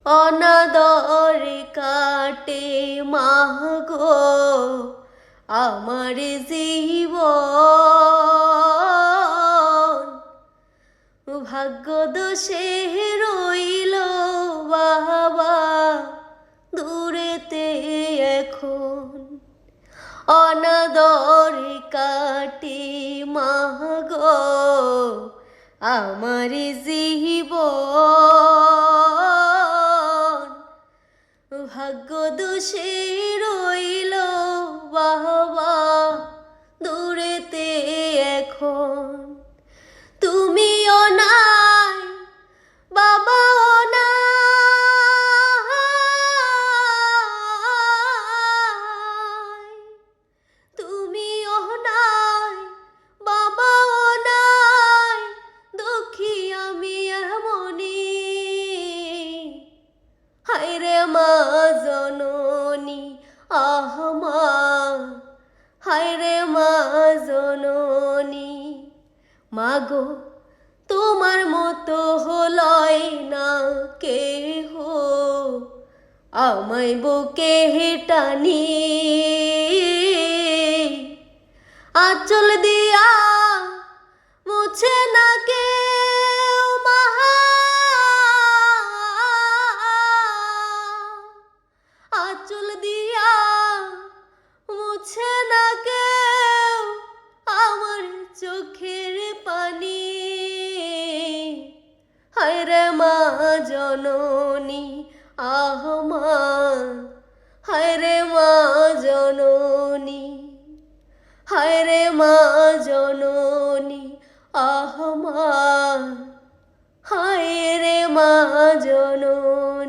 অনাদরে কাটে মাগো আমার জীবন, ভাগ্য দোষে রইল বাবা দূরেতে এখন। অনাদরে কাটে মাগো আমার জীবন, ভাগ্য দোষে রইল বাবা দূরেতে এখন। তুমিও নাই বাবাও নাই, তুমিও নাই বাবাও নাই, দুঃখী আমি এমনি। হায়রে মা জননী আহ মা, হায়রে মা জননী, মাগো তোমার মতো হলয় না কেহ আমায় বুকে টানি। আঁচল দিয়া মুছে না কেউ মাহা, আঁচল দিয়া মুছে না কেউ আমার চোখের পানি। হায়রে মা জননী আহ মা, হায়রে মা জননী, হায়রে মা জননী আহ মা, হায়রে মা জননী।